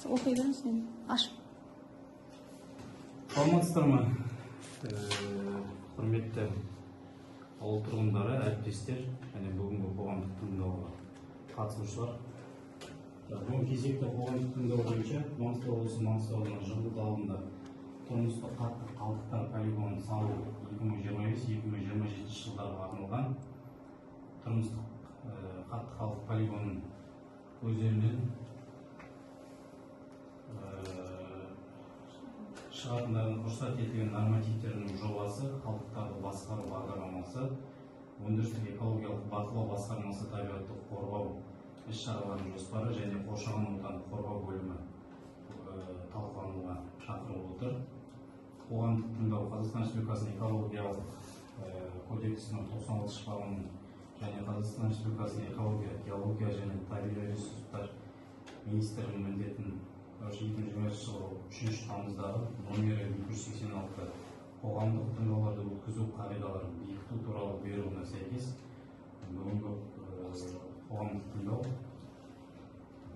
Оқи беріңіз, аш. Саламатсыздар ма? Құрметті ауыл тұрғындары, әріптестер, және бүгінгі қоғамдық тыңдауға қатысушылар. Бүгін кезекті қоғамдық тыңдау бойынша Маңғыстау облысы Маңғыстау ауданы Жыңғылды ауылында тұрмыстық қатты қалдықтар полигонын салу 2025-2027 жылдарға арналған тұрмыстық қатты қалдық полигонын өздерінен шығатындардың рұқсат етілген нормативтерінің жобасы, қалдықтарды басқару бағдарламасы, өндірістік экологиялық бақылау басқармасы табиғатты қорғау іс-шараларының жоспары және қоршаған ортаны қорғау бөлімі талқылануға шақырылып отыр. Қоғамдық тыңдау Қазақстан Республикасының экологиялық кодексінің 96 бабының және Қазақстан Республикасының экология, геология және табиғи ресурстар министрінің міндетін 2020 жылы 3 тамыздағы номері 286 қоғамдық тыңдауларды өткізу қағидаларын бекіту туралы бұйрығына сәйкес бүгінгі қоғамдық тыңдау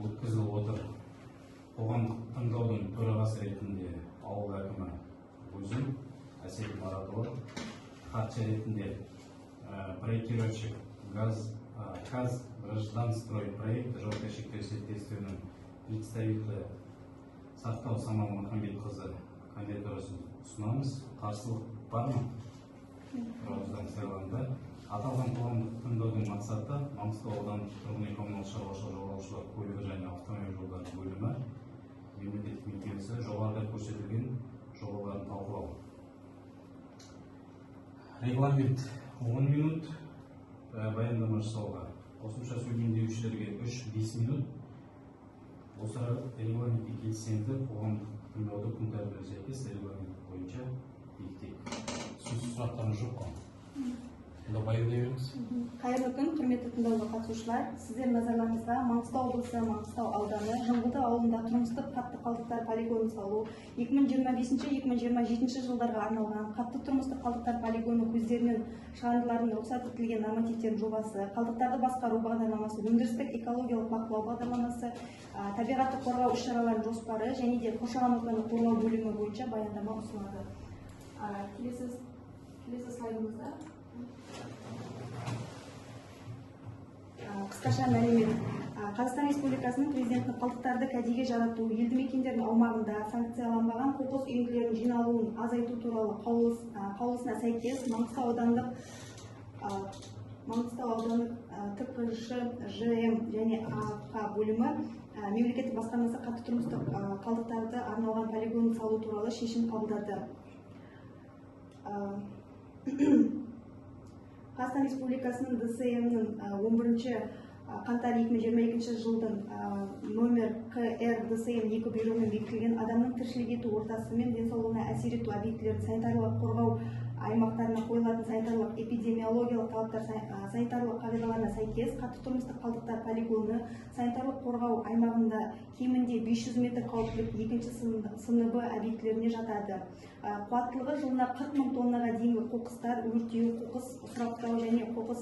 өткізіліп отыр. Қоғамдық тыңдаудың төрағасы ретінде ауыл әкімі өзім, Әсет Маратұлы, хатшы ретінде проектировщик Казгражданстрой проект жауапкершілігі шектеулі серіктестігінің представителі Сақтау Самал Махамбетқызы кандидатурасын ұсынамыз. Қарсылық бар ма? Бірауыздан сайланды. Аталған қоғамдық тыңдаудың мақсаты Маңғыстау ауданы тұрғын үй коммуналдық шаруашылық жолаушылар көлігі және автомобиль жолдары бөлімі мемлекеттік мекемесі жоғарыда көрсетілген жобаларын талқылау. Регламент 10 минут баяндама жасауға, қосымша сөйлемдеушілерге 3-5 минут. Осы регламентке келісімді қоғамдық тыңдауды күн тәртібіне сәйкес регламент бойынша бекітейік. Сұрақтарыңыз жоқ қой? Онда баяндай беріңіз. Қайырлы күн, құрметті тыңдауға қатысушылар. Сіздердің назарларыңызға Маңғыстау облысы Маңғыстау ауданы Жыңғылды ауылында тұрмыстық қатты қалдықтар полигонын салу 2025-2027 жылдарға арналған қатты тұрмыстық қалдықтар полигоны көздерінен шығарындылардың рұқсат етілген нормативтерінің жобасы, қалдықтарды басқару бағдарламасы, өндірістік экологиялық бақылау бағдарламасы, табиғатты қорғау іс-шараларының жоспары және де қоршаған ортаны қорғау бөлімі бойынша баяндама ұсынады. Келесі слайдымызда қысқаша мәлімет. Қазақстан Республикасының президентінің қалдықтарды кәдеге жарату, елді мекендердің аумағында санкцияланбаған қоқыс үйінділерінің жиналуын азайту туралы қаулысына сәйкес Маңғыстау ауданы ТПШ, ЖМ және АК бөлімі мемлекеттік басқармасы қатты тұрмыстық қалдықтарды арналған полигонын салу туралы шешім қабылдады. Қазақстан Республикасының ДСМ-нің 11 қаңтар 2022 жылдың номер КР ДСМ 2 бұйрығымен бекітілген адамның тіршілік ету ортасы мен денсаулығына әсер ету объектілердің санитарлық қорғау аймақтарына қойылатын санитарлық эпидемиологиялық талаптар санитарлық қағидаларына сәйкес қатты тұрмыстық қалдықтар полигоны санитарлық қорғау аймағында кемінде 500 метр қауіптілік екінші сыныбы объектілеріне жатады. Қуаттылығы жылына 40 мың тоннаға дейінгі қоқыстар, өртеу, қоқыс сұрыптау және қоқыс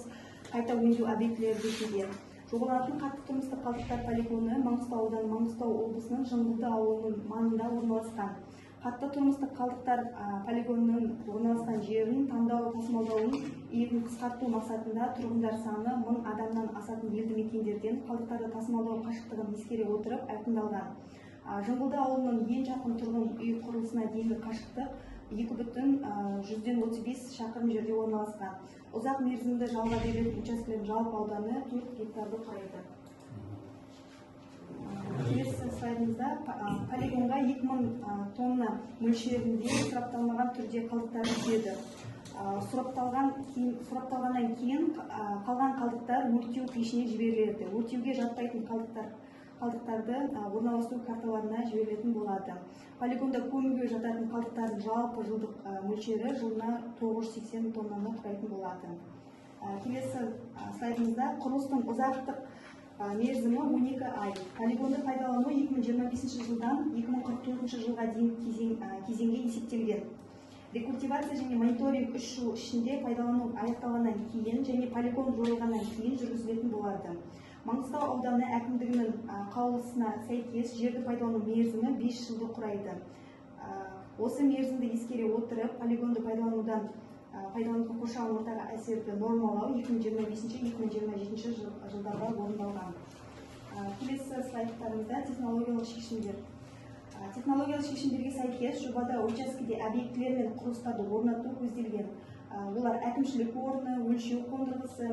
қайта өңдеу объектілері ретінде. Жобаланатын қатты тұрмыстық қалдықтар полигоны Маңғыстау ауданы Маңғыстау облысының Жыңғылды ауылының маңында орналасқан. Қатты тұрмыстық қалдықтар полигонының орналасқан жерін таңдау тасымалдауын иегін қысқарту мақсатында тұрғындар саны 1000 адамнан асатын елді мекендерден қалдықтарды тасымалдау қашықтығын ескере отырып айқындалған. Жыңғылды ауылының ең жақын тұрғын үй құрылысына дейінгі қашықтық 2,135 шақырым жерде орналасқан. Ұзақ мерзімді жалға берілетін учаскелердің жалпы ауданы 4 гектарды құрайды. Келесі слайдымызда полигонға 2000 тонна мөлшерінде сұрапталмаған түрде қалдықтар түседі. Сұрапталғаннан кейін қалған қалдықтар өртеу пешіне жіберіледі. Өртеуге жатпайтын қалдықтарды орналастыру карталарына жіберілетін болады. Полигонда көмуге жататын қалдықтардың жалпы жылдық мөлшері жылына 980 тоннаны құрайтын болады. Келесі слайдымызда құрылыстың ұзақтық мерзімі 12 ай. Полигонды пайдалану 2025 жылдан 2044 жылға дейін кезеңге есептелген. Рекультивация және мониторинг 3 жыл ішінде пайдалану аяқталғаннан кейін және полигон жойылғаннан кейін жүргізілетін болады. Маңғыстау ауданы әкімдігінің қаулысына сәйкес жерді пайдалану мерзімі 5 жылды құрайды. Осы мерзімді ескере отырып, полигонды пайдалануға қоршаған ортаға әсерді нормалау 2025-2027 жылдарда орындалған. Келесі слайдтарымызда технологиялық шешімдер. Технологиялық шешімдерге сәйкес жобада учаскеде объектілер мен құрылыстарды орнату көзделген. Олар әкімшілік орны, өлшеу қондырғысы,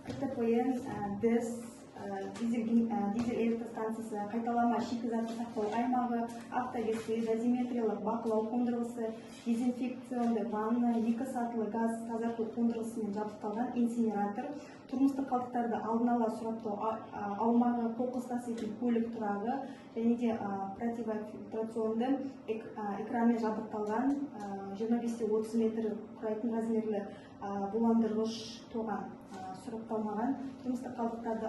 КТПН, ДЭС, дизель электростанциясы, қайталама шикізатты сақтау аймағы, автовесы, дозиметриялық бақылау қондырғысы, дезинфекционды ванна, 2 сатылы газ тазарту қондырғысымен жабдықталған инсинератор, тұрмыстық қалдықтарды алдын ала сұрыптау аумағы, қоқыс таситын көлік тұрағы және де противофильтрационды экранмен жабдықталған 25-30 метр құрайтын размерлі буландырғыш тоған, сұрыпталмаған тұрмыстық қалдықтарды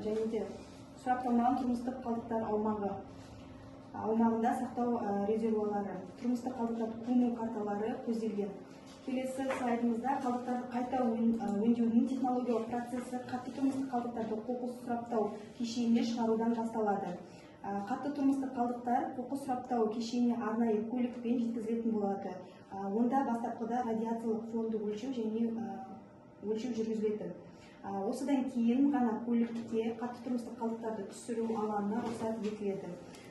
және де сұрыпталмаған тұрмыстық қалдықтар аумағында сақтау резервуарлары, тұрмыстық қалдықтарды көму карталары көзделген. Келесі слайдымызда қалдықтарды қайта өңдеудің технологиялық процесі қатты тұрмыстық қалдықтарды қоқыс сұрыптау кешеніне шығарудан басталады. Қатты тұрмыстық қалдықтар қоқыс сұрыптау кешеніне арнайы көлікпен жеткізілетін болады. Онда бастапқыда радиациялық фонды өлшеу жүргізіледі. Осыдан кейін ғана көлікте қатты тұрмыстық қалдықтарды түсіру алаңына рұқсат етіледі.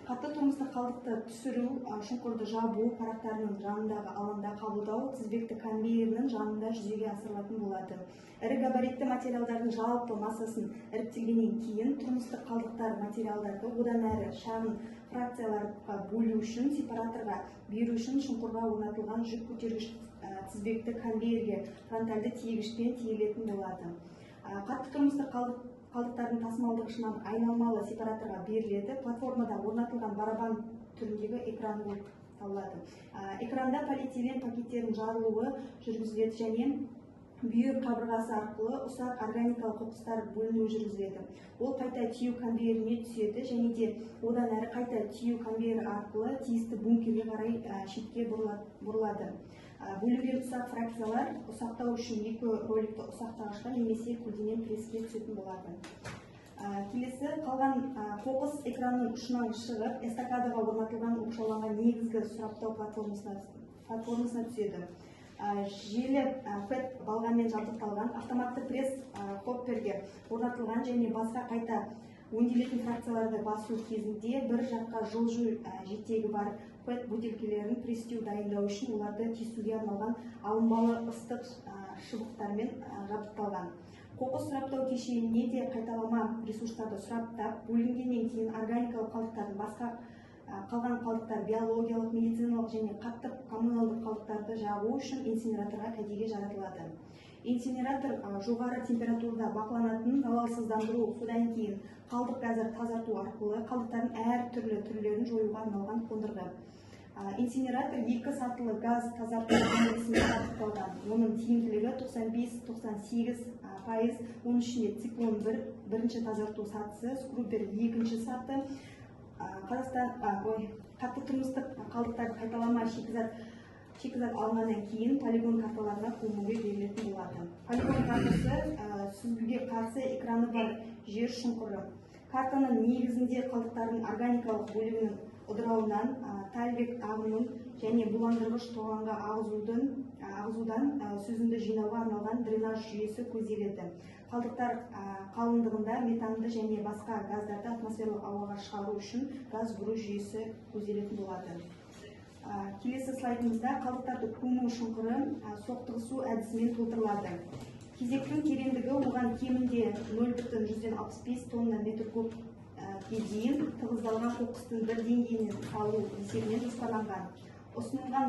Қатты тұрмыстық қалдықты түсіру шұңқырды жабу парақтарының жанындағы алаңда қабылдау тізбекті конвейерінің жанында жүзеге асырылатын болады. Ірі габаритті материалдардың жалпы массасын іріктелгеннен кейін тұрмыстық қалдықтар материалдарды одан әрі шағын фракцияларға бөлу үшін сепараторға беру үшін шұңқырға орнатылған жүк көтергіш тізбекті конвейерге фронтальды тиегішпен тиелетін болады. Қатты тұрмыстық қалдықтардың тасымалдағышынан айналмалы сепараторға беріледі. Платформада орнатылған барабан түріндегі экран болып табылады. Экранда полиэтилен пакеттерінің жарылуы жүргізіледі және бүйір қабырғасы арқылы ұсақ органикалық қоқыстар бөлінуі жүргізіледі. Ол қайта тиеу конвейеріне түседі және де одан әрі қайта тиеу конвейері арқылы тиісті бункерге қарай шетке бұрылады. Бөлінген ұсақ фракциялар ұсақтау үшін 2 роликті ұсақтағышқа немесе көлденең преске түсетін болады. Келесі қалған қоқыс экранның ұшынан шығып, эстакадаға орнатылған оқшауланған негізгі сұрыптау платформасына түседі. Желі PET балғамен жабдықталған автоматты пресс хопперге орнатылған және басқа қайта өңделетін фракцияларды басу кезінде бір жаққа жылжу жетегі бар PET бөтелкелерін престеу дайындау үшін оларды кесуге арналған алынбалы ыстық шыбықтармен жабдықталған. Қоқыс сұрыптау кешеніне де қайталама ресурстарды сұрыптап, бөлінгеннен кейін органикалық қалдықтардың басқа қалған қалдықтар биологиялық, медициналық және қатты коммуналдық қалдықтарды жағу үшін инсинераторға кәдеге жаратылады. Инсинератор жоғары температурада бақыланатын залалсыздандыру, содан кейін қалдық газдар тазарту арқылы қалдықтардың әр түрлі түрлерін жоюға арналған қондырғы. Инсинератор 2 сатылы газ тазарту қондырғысымен жабдықталған. Оның тиімділігі 95-98%, оның ішінде циклон 1 тазарту сатысы, скрубер 2 саты, қатты тұрмыстық қалдықтарды қайталама шикізат алынғаннан кейін полигон карталарына көмуге берілетін болады. Полигон картасы сүзгіге қарсы экраны бар жер шұңқыры. Картаның негізінде қалдықтардың органикалық бөлігінің ыдырауынан, тальбек ағынын және буландырғыш тоғанға ағызудан сүзінді жинауға арналған дренаж жүйесі көзделеді. Қалдықтар қалыңдығында метанды және басқа газдарды атмосфералық ауаға шығару үшін газ бұру жүйесі көзделетін болады. Келесі слайдымызда қалдықтарды көму шұңқыры соқтығысу әдісімен толтырылады. Кезектің тереңдігі оған кемінде 0,165 тонна метр кубке дейін тығыздалған қоқыстың бір деңгейінен салу есебінен жоспарланған. Ұсынылған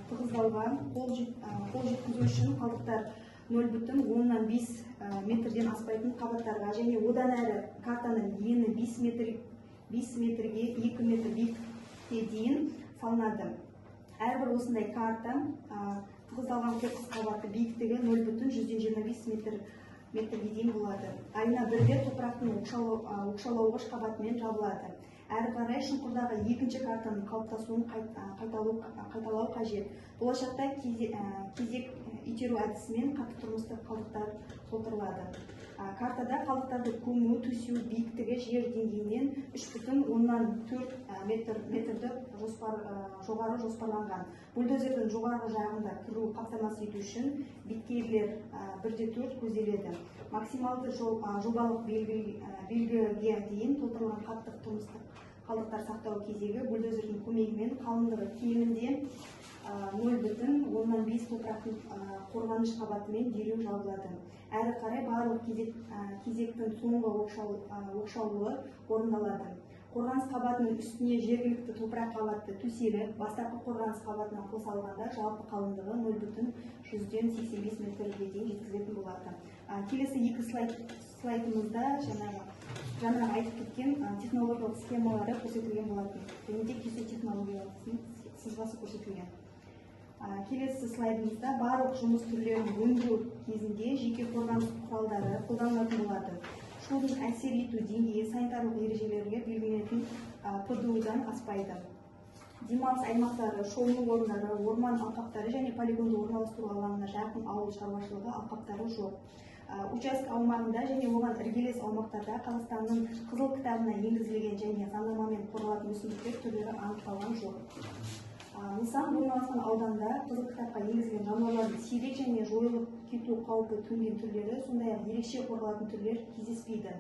тығыздауға қол жеткізу үшін қалдықтар 0,5 метрден аспайтын қабаттарға және одан әрі картаның ені 5 метрге 2 метр биіктікке дейін салынады. Әрбір осындай карта тығыздалған қоқыс қабаты биіктігі 0,125 метрге дейін болады. Айына бірде топырақтың оқшаулауғыш қабатымен жабылады. Әрі қарай шұңқырдағы екінші картаның қалыптасуын қайталау қажет. Болашақта кезек итеру әдісімен қатты тұрмыстық қалдықтар толтырылады. Картада қалдықтарды көму, төсеу биіктігі жер деңгейінен 3,4 метрді жоғары жоспарланған. Бульдозердің жоғарғы жағында кіру қамтамасыз ету үшін беткейлер 1,4 көзделеді. Максималды жобалық белгіге дейін толтырылған қатты тұрмыстық қалдықтар сақтау кезегі бульдозердің көмегімен қалыңдығы кемінде 0,5 топырақтың қорғаныш қабатымен дереу жабылады. Әрі қарай барлық кезектің соңғы оқшаулығы орындалады. Қорғаныс қабатының үстіне жергілікті топырақ қабаты төселіп, бастапқы қорғаныс қабатына қоса алғанда жалпы қалыңдығы 0,185 метрге дейін жеткізілетін болады. Келесі екі слайдымызда жаңа айтып кеткен технологиялық схемалары көрсетілген болатын. Және де кесу технологиялық сызбасы көрсетілген. Келесі слайдымызда барлық жұмыс түрлерін өндіру кезінде жеке қорғаныс құралдары қолданылатын болады. Шудың әсер ету деңгейі санитарлық ережелерге белгіленетін ПДУ-дан аспайды. Демалыс аймақтары, шомылу орындары, орман алқаптары және полигонды орналастыру алаңына жақын ауыл шаруашылығы алқаптары жоқ. Участок аумағында және оған іргелес аумақтарда Қазақстанның қызыл кітабына енгізілген және заңнамамен қорғалатын өсімдіктер түрлері анықталған жоқ. Нысан орналасқан ауданда қызыл кітапқа енгізілген жануарлардың сирек және жойылып кету қаупі төнген түрлері, сондай-ақ ерекше қорғалатын түрлер кездеспейді.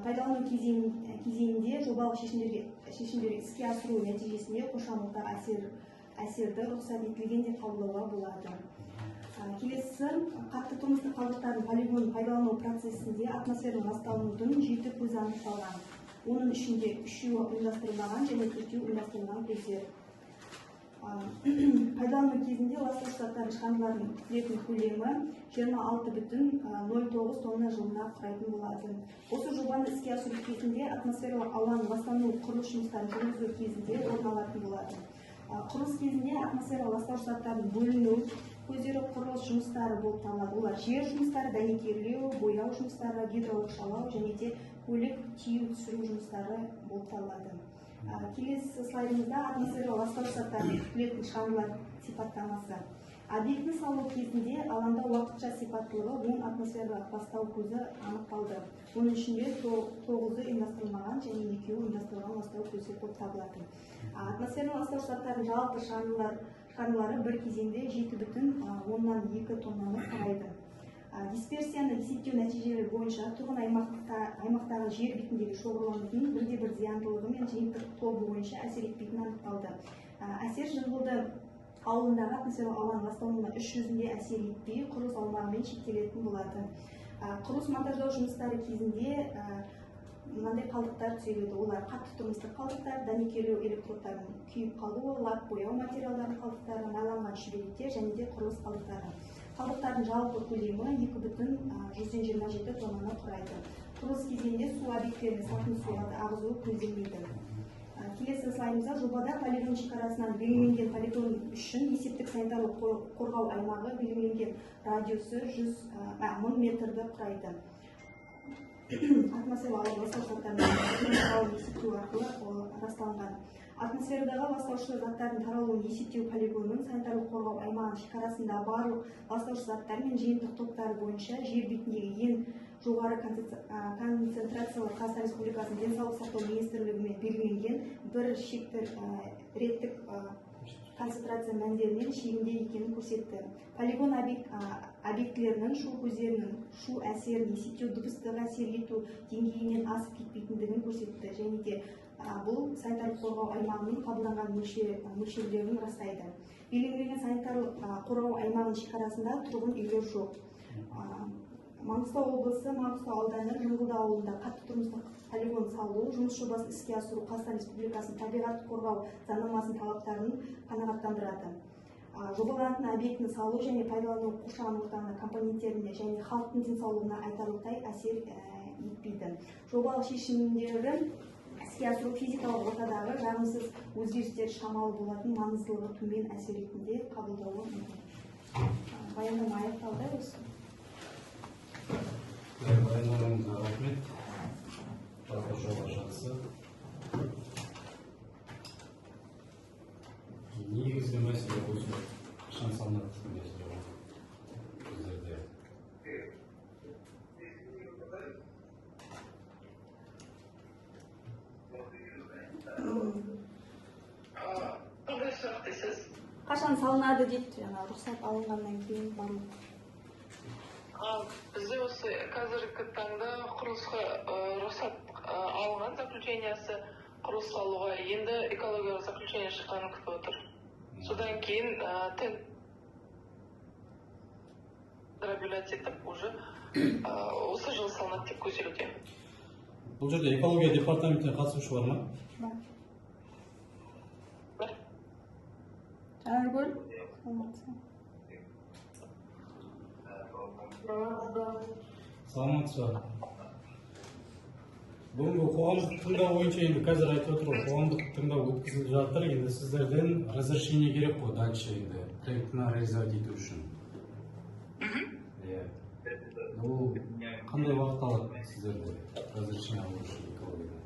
Пайдалану кезеңінде жобалық шешімдерді іске асыру нәтижесінде қоршаған әсерді рұқсат етілген деп қабылдауға болады. Келесі қатты тұрмыстық қалдықтардың полигонын пайдалану процесінде атмосфераның ласталудың 7 көзі анықталған. Оның ішінде 3-і ұйымдастырылмаған және 4-і ұйымдастырылған көздер. Пайдалану кезінде ластауыш заттардың шығарындылардың күтілетін көлемі 26,09 тонна жылына құрайтын болады. Осы жобаны іске асыру кезінде атмосфералық ауаның ластану құрылыс жұмыстарын жүргізу кезінде орын алатын болады. Құрылыс кезінде атмосфералық ластауыш заттардың бөліну көздері құрылыс жұмыстары болып табылады. Олар жер жұмыстары, дәнекерлеу, бояу жұмыстары, гидрооқшаулау және де көлік тиеу түсіру жұмыстары болып табылады. Келесі слайдымызда атмосфералық ластауыш заттардың күтілетін шығарындылар сипаттамасы. Объектіні салу кезінде алаңда уақытша сипаттылығы 10 атмосфералық ластау көзі анықталды. Оның ішінде 9-ы ұйымдастырылмаған және 2-і ұйымдастырылған ластау көзі болып табылады. Атмосфералық ластауыш заттардың жалпы шығарындылары бір кезеңде 7,2 тоннаны құрайды. Дисперсияны есептеу нәтижелері бойынша тұрғын аймақтағы жер бетіндегі шоғырланудың бірде-бір зияндылығы мен жиынтық тобы бойынша әсер етпейтіні анықталды. Әсер Жыңғылды ауылындағы атмосфералық ауаның ластауына іс жүзінде әсер етпей, құрылыс аумағымен шектелетін болады. Құрылыс монтаждау жұмыстары кезінде мынандай қалдықтар түзеледі. Олар қатты тұрмыстық қалдықтар, дәнекерлеу электродтардың күйіп қалуы, лак бояу материалдардың қалдықтары, майланған шүберектер және де құрылыс қалдықтары. Қалдықтардың жалпы көлемі 2,127 тоннаны құрайды. Құрылыс кезеңінде су объектілеріне салқын суларды ағызуы көзделмейді. Келесі слайдымызда жобада полигон шекарасынан белгіленген полигон үшін есептік санитарлық қорғау аймағы белгіленген радиусы 1000 метрді құрайды. Атмосфералық ластауыш заттардың есептеу арқылы расталынған. Атмосферадағы ластаушы заттардың таралуын есептеу полигонының санитарлық қорғау аймағының шекарасында барлық ластаушы заттар мен жиынтық топтары бойынша жер бетіндегі ең жоғары концентрациялы Қазақстан Республикасының денсаулық сақтау министрлігімен белгіленген бір шекті реттік концентрация мәндерінен шегінде екенін көрсетті. Полигон объектілерінің шу көздерінің шу әсерін есептеу дыбыстық әсер ету деңгейінен асып кетпейтіндігін көрсетті және де бұл санитарлық қорғау аймағының қабылданған мөлшерлерін растайды. Белгіленген санитарлық қорғау аймағының шекарасында тұрғын үйлер жоқ. Маңғыстау облысы, Маңғыстау ауданы, Жыңғылды ауылында қатты тұрмыстық полигон салу, жұмыс жобасын іске асыру Қазақстан Республикасының табиғат қорғау заңнамасының талаптарын қанағаттандырады. Жобаланатын объектіні салу және пайдалану қоршаған ортаны компоненттеріне және халықтың денсаулығына айтарлықтай әсер етпейді. Жобалық шешімдерін іске асыру физикалық ортадағы жағымсыз өзгерістер шамалы болатын маңыздылығы төмен әсер ретінде қабылдауы мүмкін. Баяндама аяқталды осы. Баяндамаңызға рахмет. Жалпы жоба жақсы. Негізгі мәселе осы қашан салынады деген мәселе ғой. качан салынады дейт, жана уруксат алынгандан кийин барлык. Бізде осы қазіргі таңда құрылысқа рұқсат алынған заключениясы құрылыс салуға, енді экологиялық заключение шыққанын күтіп отыр. Содан кейін тендерлер етіп уже осы жылы салынады деп көзделуде. Бұл жерде экология департаментіне қатысушы бар ма? Бар. Жанаргүл? Саламатсыз ба? Бүгінгі қоғамдық тыңдау бойынша енді қазір айтып отыр ғой, қоғамдық тыңдау өткізіліп жатыр. Енді сіздерден разрешение керек қой дальше енді проектіні реализовать ету үшін. Бұл қандай уақыт алады сіздерде разрешение алу үшін экологияға?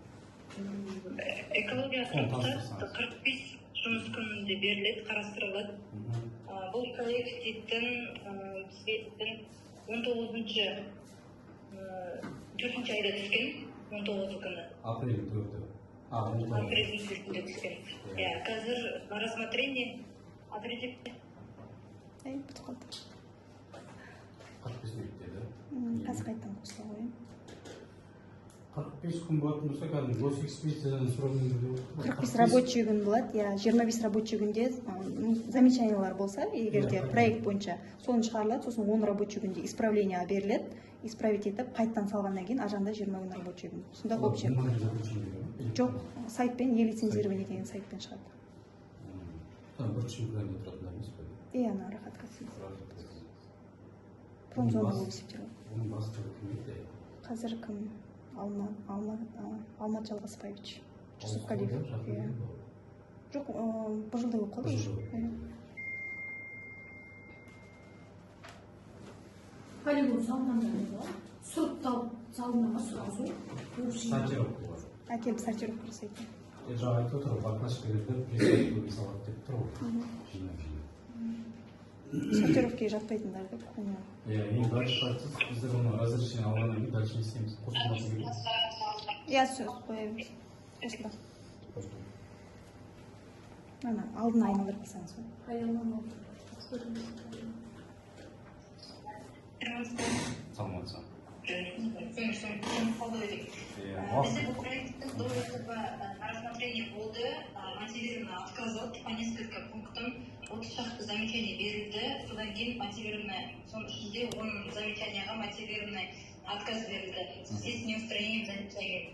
Экология 45 жұмыс күнінде беріледі, қарастырылады. Бұл проекттің 19-4 айда түскен, 19 күні. Апрель 4-і. Апрельдің 4-інде түскен. Қазір на рассмотрение определить. Бүтіп қалды. 45 минутте, да? Қазір қайттан қосыла қойын. 45 күн болатын болса, кәдімгі госэкспедициядан сұрағын деп отыр. 45 рабочий күн болады, 25 рабочий күнде замечаниялар болса, егер де проект бойынша соны шығарылады, сосын 10 рабочий күнде исправление беріледі, исправить етіп, қайттан салғаннан кейін ажанда 20 күн рабочий күн. Сонда общий. Жоқ, сайтпен, e-лицензирование деген сайтпен шығады. Бір чемпионда тұратын емес пе? Ана рахат кәсіп. Промзона болып есептеледі. Оның бастығы кім еді? Қазір кім? Алмат Жалғасбаевич. Жүсіпқалиев. Жоқ, бір жылдай болып қалды. Полигон салынғанда сұрыпталып салынған сұрасу. Сортировка бар. Әкеліп сортировка жасайды. Жаңа айтып отыр, баклашкалерді пресс-турге салады деп тұр ғой. Сортировкаға жатпайтындар деп қоймай. Ең дальше айтсыз, біздер оны разрешение алғаннан кейін дальше не істейміз? Қосылмасы керек. Сөз қоямыз. Қосыла. Ана, алдына айналдырып қойсаңыз ғой. Саламатсыз. Бізде бұл проекттің до этого на рассмотрение болды, мотивированный отказ от по несколько пунктам, 30 шақты замечание берілді, содан кейін мотивированный, соның ішінде 10 замечанияға мотивированный отказ берілді. Здесь не устранением замечаний.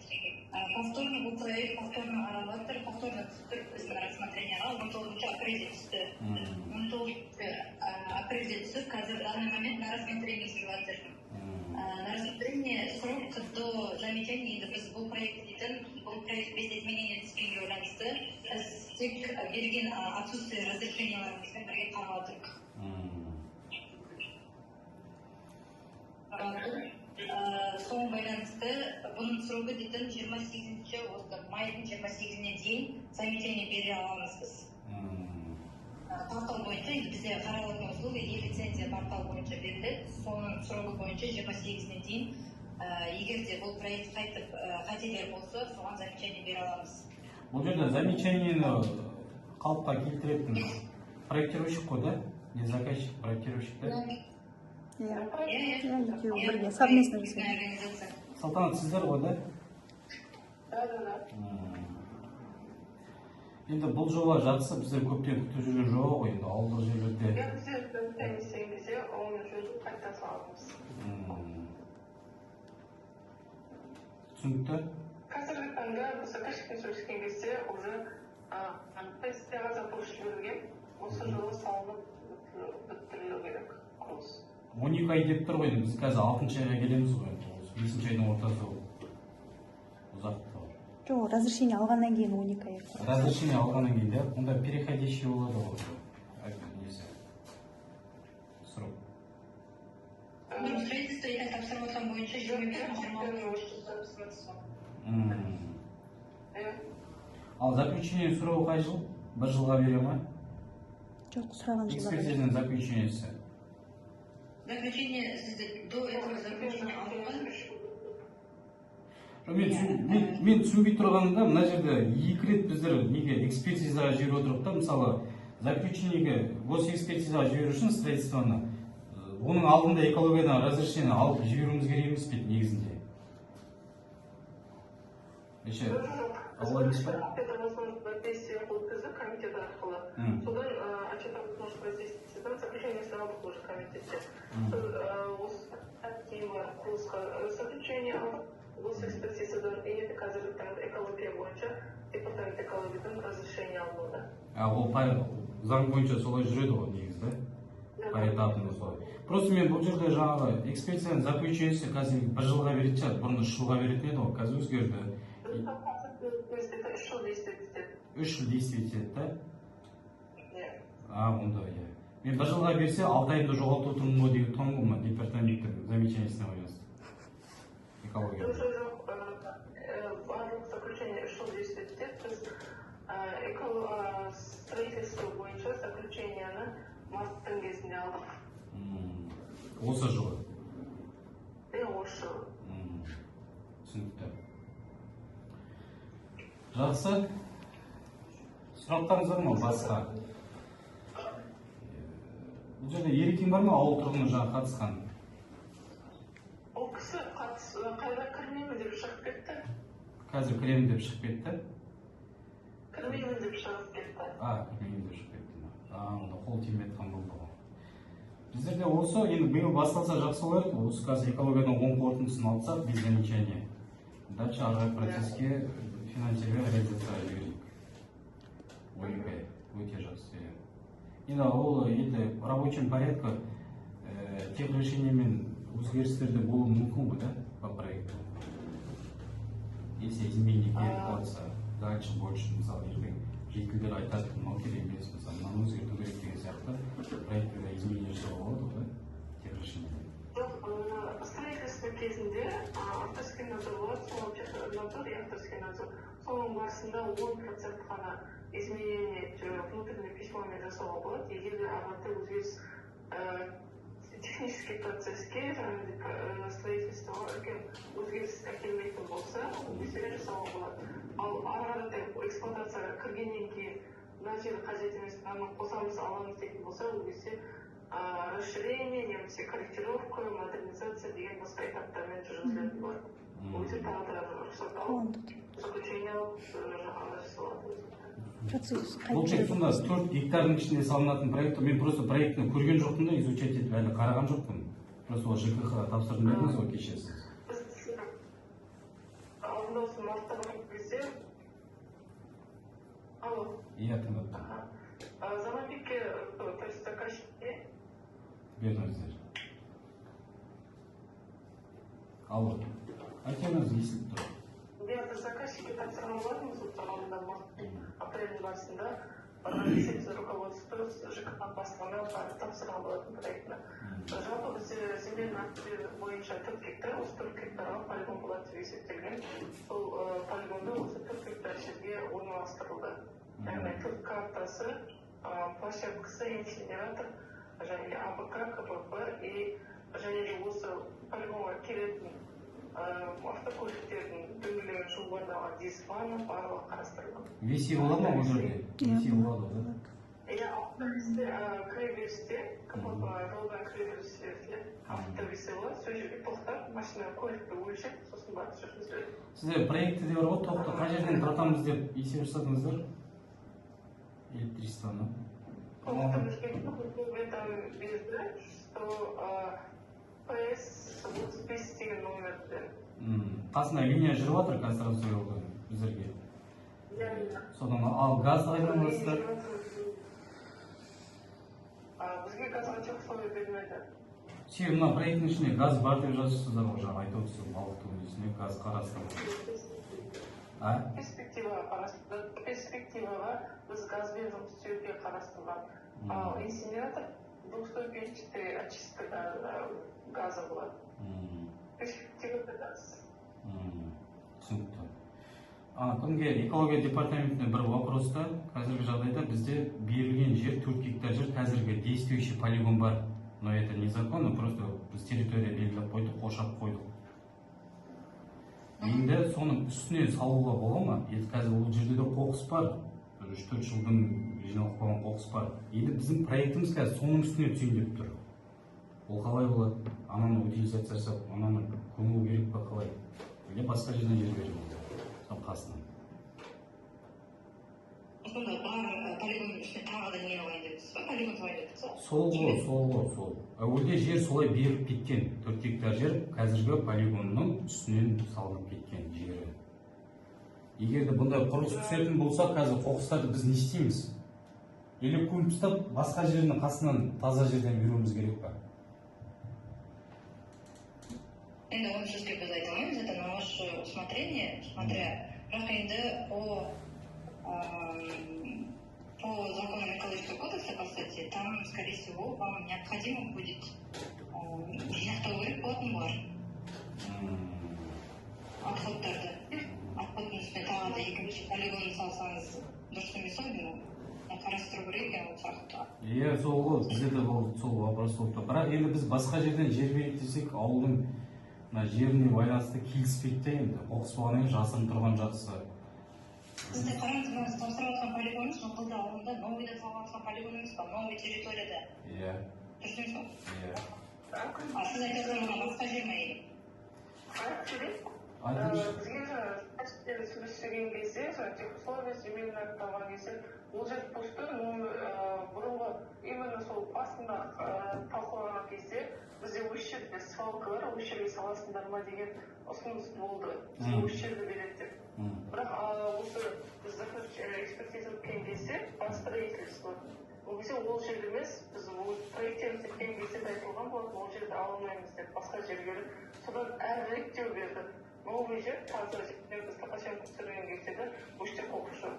Повторно бұл проект повторно қаралып, повторно түсті біздің рассмотрениеға 19 апрельде түсті. 19 апрельде түсіп, қазір в данный момент на рассмотрение жүріп жатыр. На рассмотрение срок до замечаний енді біз бұл проект дейтін, бұл проект без изменения түскенге байланысты, біз тек берген отсутствие разрешенияларымызбен бірге қарап отырмыз. Соған байланысты бұның срогі дейтін 28-ші майдың 28-іне дейін замечание бере аламыз біз. Портал бойынша, бізде қаралатын услуга e-лицензия портал бойынша беріледі, соның сроғы бойынша 28-іне дейін, егер де бұл проект қайтып қателер болса, соған замечание бере аламыз. Бұл жерде замечаниені қалыпқа келтіретін проектировщик қой, да? Не заказчик, проектировщик, да? Бірге, совместно жасайды. Салтанат, сіздер ғой, да? Да. Енді бұл жоба жатса, біздер көптен күтіп жүрген жоба ғой, енді ауылдық жерлерде. Біздер істеген кезде оны жөндеп қайта саламыз. Түсінікті? Қазіргі таңда біз заказчикпен сөйлескен кезде уже тестияға запрос жіберілген, осы жылы салынып бітірілу керек құрылыс. 12 ай деп тұр ғой, біз қазір 6-шы айға келеміз ғой, 5-ші айдың ортасы ұзақ. Жоқ, разрешение алғаннан кейін 12 ай. Разрешение алғаннан кейін, да? Онда переходящий болады ғой. Срок. Строительство етен тапсырып отқан бойынша 21-26. Ал заключение сұрау қай жыл? Бір жылға бере ма? Жоқ, сұраған жылға. Экспертизаның заключениесі. Заключение сізді до этого заключение алған. Мен түсінбей тұрғанымда, мына жерде 2 рет біздер неге экспертизаға жіберіп отырдық та, мысалы заключениеге госэкспертизаға жіберу үшін строительствоны оның алдында экологиядан разрешение алып жіберуіміз керек емес пе негізінде? Алла емес па? Это возможно воздействие ОТЗ комитет арқылы. Содан отчет об возможном воздействии заключение сразу уже комитетте. Кейін бар құрылысқа заключение алып, госэкспертизадан енді қазіргі таңда экология бойынша департамент экологиядан разрешение алынуда. Ол заң бойынша солай жүреді ғой негізі, поэтапно солай. Просто мен бұл жерде жаңағы экспертизаның заключениесі қазір 1 жылға беретін шығар, бұрын 3 жылға беретін еді ғой, қазір өзгерді. 3 жыл действиет етеді. 3 жыл действиет етеді, да? Иә. Онда, иә. Мен 1 жылға берсе, 6 айымда жоғалтып отырмын ғой деген тоң ғой ма, департаменттің замечаниесіне байланысты. Экология. Барлық заключение 3 жыл действиет етеді. Біз строительство бойынша заключениені марттың кезінде алдық. Осы жылы? Осы жылы. Түсінікті. Жақсы. Сұрақтарыңыз бар ма басқа? Бұл жерде Ерекең бар ма, ауыл тұрғыны жаңа қатысқан? Ол кісі қайда кірмеймін деп шығып кетті. Қазір кіремін деп шығып кетті? Кірмеймін деп шығып кетті. Кірмеймін деп шығып кетті. Онда қол тимей жатқан болды ғой. Біздерде осы, енді биыл басталса жақсы болар еді. Осы қазір экологиядан 10 қорытындысын алсақ, без замечания. Дальше ары процесске финансирование реализацияға жіберейік. Ойбай, өте жақсы. Енді ол енді рабочем порядка тех решениямен өзгерістерде болуы мүмкін ғой, да, по проекту? Если изменение беріп қалса, дальше больше, мысалы, ертең жителдер айтады, мынау керек емес, мысалы, мынаны өзгерту керек деген сияқты проектіде изменение жасауға болады ғой, да, тех решениямен? Жоқ, строительство кезінде авторский надзор болады, сол надзор и авторский надзор. Соның барысында 10% қана изменение внутреннее письмомен жасауға болады. Егер де ағаты өзгеріс технический процесске, строительствоға үлкен өзгеріс әкелмейтін болса, өздері жасауға болады. Ал ары қаратай эксплуатацияға кіргеннен кейін мына жері қажет емес, мынаны қосамыз аламыз дейтін болса, ол кезде расширение, немесе корректировка, модернизация деген басқа этаптармен жүргізілетін болады. Ол кезде тағы да рұқсат алып, заключение алып, жаңағы жасалады. Бұл тек сонда 4 гектардың ішінде салынатын проект, мен просто проектіні көрген жоқпын да, изучать етіп әлі қараған жоқпын. Просто ол ЖКХ-ға тапсырдым бердіңіз ғой кешесіз. Алдында осы мартта барып кезде, алло. Иә, тыңдап. Заманбекке, то есть заказчикке. Бердіңіздер. Алло. Айтыңыз, естіліп тұр. Мен заказчикке тапсырма болатын, сол алдында апрель барысында есепсіз руководство ЖКХ бастығына барып тапсырма болатын проектіні. Жалпы бізде земельный актілер бойынша 4 гектар, осы 4 гектарға полигон болады деп есептелген. Сол полигонда осы 4 гектар жерге орналастырылды. Яғни 4 картасы, площадкасы, инсинератор, және АБК, КПП және де осы полигонға келетін автокөліктердің дөңгелегін жуғандағы дисфаны барлығы қарастырылған. Веси болады ма ол жерде? Веси болады, да? Иә, автобусте кіреберісте, КПП жолдан кіреберісте автовеси болады, сол жерге тоқтап, машина көлікті өлшеп, сосын барып жүргізіледі. Сіздер проектіде бар ғой, тоқты қай жерден тартамыз деп есеп жасадыңыздар? Электричествоны. Тоқтамыз кетті, берді, что ПС 35 деген номерді. Қасында линия жүріп жатыр, конструкция жолда біздерге. Содан ал газ айналысты. Бізге газға жоқ условия бермеді. Себебі мына проекттің ішінде газ бар деп жазыпсыздар ғой, жаңа айтып отырсыз, балықтың үстіне газ қарастырылған. Перспективаға біз газбен жұмыс істеуге қарастырған. Ал инсинератор 200-печатый очистка газа болады. Перспективада газ. Түсінікті. Күнге экология департаментіне бір вопроста, қазіргі жағдайда бізде берілген жер 4 гектар жер қазіргі действующий полигон бар. Но это незаконно, просто біз территория белгілеп қойдық, қоршап қойдық. Енді соның үстіне салуға бола ма? Қазір ол жерде де қоқыс бар. 3-4 жылдың жиналып қалған қоқыс бар. Енді біздің проектіміз қазір соның үстіне түсейін деп тұр. Ол қалай болады? Ананы утилизация жасап, ананы көму керек па қалай? Или басқа жерден жер береміз? Сол қасынан. Сонда бар полигонның үстіне тағы да не алайын дедіңіз ба? Полигон салайын дедіңіз ба? Сол. Әуелде жер солай беріп кеткен. 4 гектар жер қазіргі полигонның үстінен салынып кеткен жері. Егер де бұндай құрылыс түсетін болса, қазір қоқыстарды біз не істейміз? Или көміп тастап, басқа жердің қасынан таза жерден беруіміз керек па? Енді оны сізге біз айта алмаймыз, это на ваше усмотрение, смотря, бірақ енді по законам экологического кодекса, по сути, там, скорее всего, вам необходимо будет жинақтау керек болатын бар отходтарды. Отходтың үстіне тағы да екінші полигон салсаңыз дұрыс емес қой, қарастыру керек екен ол сұрақты. Иә, сол ғой, бізде де сол вопрос болып тұр. Бірақ енді біз басқа жерден жер берейік десек, ауылдың жеріне байланысты келіспейді де енді. Қоқыс болғаннан кейін жасырын тұрған жақсы. Сізде қараңыз, мына тапсырып жатқан полигоныңыз Мақалды ауылында новыйда салып жатқан полигон емес па? Новый территорияда. Иә. Дұрыс емес па? Иә. Сіз айтасыз маған басқа жер ме? Бізге сөйлескен кезде, техусловия земельный акт алған кезде, ол жер пусты, бұрынғы именно сол басында талқылаған кезде бізде осы жерде свалкалар, осы жерге саласындар ма деген ұсыныс болды. Осы жерді береді деп. Бірақ осы біз экспертиза өткен кезде бас строительство. Ол кезде ол жер емес, біз проекттеріміз өткен кезде айтылған болатын, ол жерді алмаймыз деп басқа жерге. Содан әр реттеу берді. Новый жер, қазір біз Топаченко түсірген кезде де осы жер қоқыс жоқ.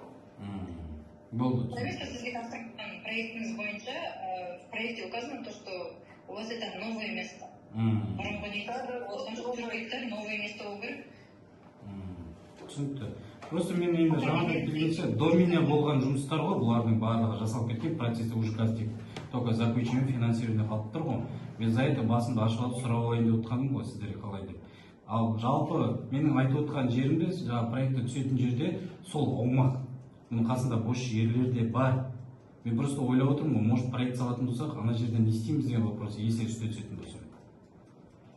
Болды. Конечно, сізге тапсырған проектіңіз бойынша в проекте указано то, что у вас это новое место. Бұрынғы негізі новое место болу керек. Түсінікті. Просто мен енді жаңағы келгенше до меня болған жұмыстар ғой, бұлардың барлығы жасалып кеткен, процесті уже қазір только заключение финансирование қалып тұр ғой. Мен за это басымды ашып алып сұрап алайын деп отырғаным ғой, сіздерге қалай деп. Ал жалпы менің айтып отырған жерімде, жаңағы проектте түсетін жерде сол аумақ, оның қасында бос жерлер де бар. Мен просто ойлап отырмын, может проект салатын болсақ, ана жерде не істейміз деген вопрос, если үсте түсетін болса.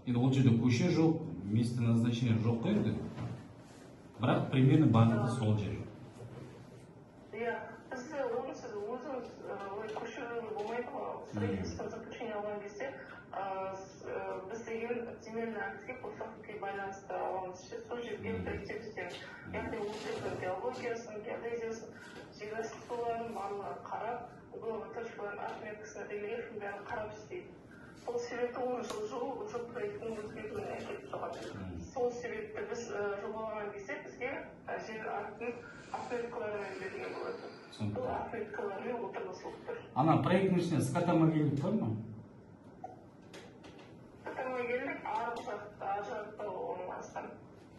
Енді ол жерде көше жоқ, место назначения жоқ қой енді. Бірақ примерно барлығы сол жер. Иә, біз онсыз өзіміз көшірілуі болмайды ғой, строительство заключение алған кезде біз деген земельный актке посадке байланысты аламыз. Сол жерге проектер істейміз. Яғни ол жердің геологиясын, геодезиясын, жерасты суларын барлығын қарап, точкаларын отметкасына рельефін бәрін қарап істейді. Сол себепті оны жылу уже проекттің өзгертуіне әкеліп соғады. Сол себепті біз жобалаған кезде бізге жер аттың отметкаларымен берген болады. Бұл отметкалармен отырғызылып тұр. Ана проекттің ішіне скатомобильдік бар ма? Скатомобильдік ар жақта орналасқан.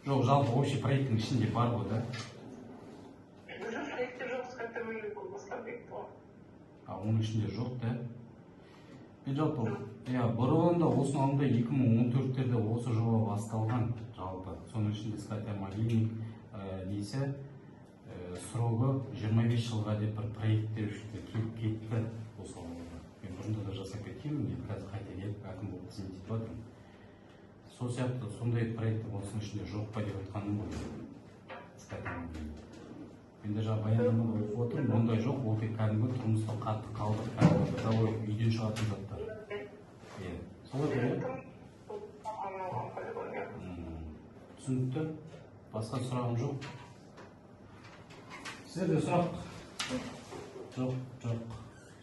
Жоқ, жалпы общий проекттің ішінде бар ғой, да? Біздің проектте жоқ, скатомобильдік болмасқан проект бар. Оның ішінде жоқ, да? Мен жалпы, бұрында осының алдында 2014-терде осы жоба басталған жалпы. Соның ішінде скатомобильдік несі срогы 25 жылға деп бір проекттер келіп кетті осы ауылда. Мен бұрында да жасап кеткенмін, енді қазір қайта келіп әкім болып қызмет етіп жатырмын. Сол сияқты сондай проекттің осының ішінде жоқ па деп айтқаным ғой. Мен де жаңа баяндамада оқып отырмын, ондай жоқ, ол тек кәдімгі тұрмыстық қатты қалдық, кәдімгі бытовой үйден шығатын заттар. Солай ғой? Түсінікті. Басқа сұрағым жоқ. Сіздерде сұрақ? Жоқ.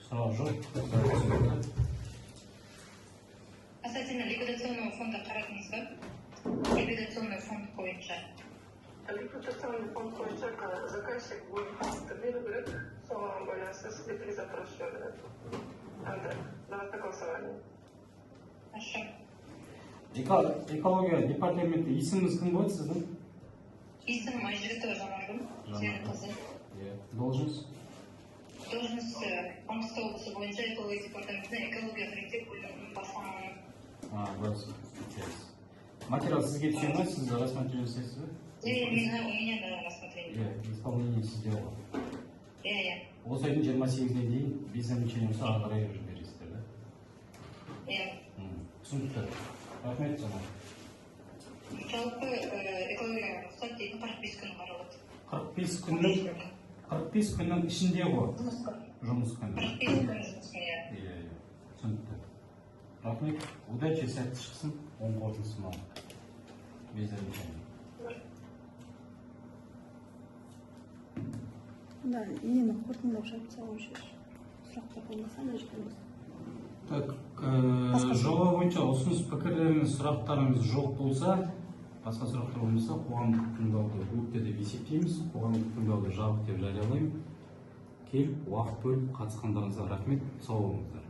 Сұрақ жоқ. Касательно ликвидационного фонда қарадыңыз ба? Ликвидационный фонд бойынша. Ликвидационный фонд бойынша заказчик будет беру, соған байланысты сізде перезапрос жібереді. Давайте голосование. Хорошо. Экология департаменті есіміңіз кім болады сіздің? Есімім Айжігітова Жанаргүл, сенің қызы. Должность? Должность Маңғыстау облысы бойынша экология департаментінің экология комитет бөлімінің бас маманы. Материал сізге түседі ме? Сіз рассмотрение жасайсыз ба? У меня на рассмотрение. Исполнение сидела. Иә. Осы айдың 28-іне дейін без замечания болса ары қарай жүріп бересіздер да? Иә. Түсінікті. Рахмет Жамал. Жалпы экологияға рұқсат дейтін 45 күн қаралады. 45 күннің ішінде ғой. Жұмыс күні. 45 күн жұмыс күні, иә. Иә. Түсінікті. Рахмет. Удачи, сәтті шықсын. Оң қорытындысы мынау. Без замечания. Да, нені қорытындылап жатып салған сөз. Сұрақтар болмаса мына жерде біз. Так, жоба бойынша ұсыныс пікірлеріңіз, сұрақтарыңыз жоқ болса, басқа сұрақтар болмаса, қоғамдық тыңдауды өтті деп есептейміз. Қоғамдық тыңдауды жабық деп жариялаймын. Келіп, уақыт бөліп қатысқандарыңызға рахмет. Сау болыңыздар.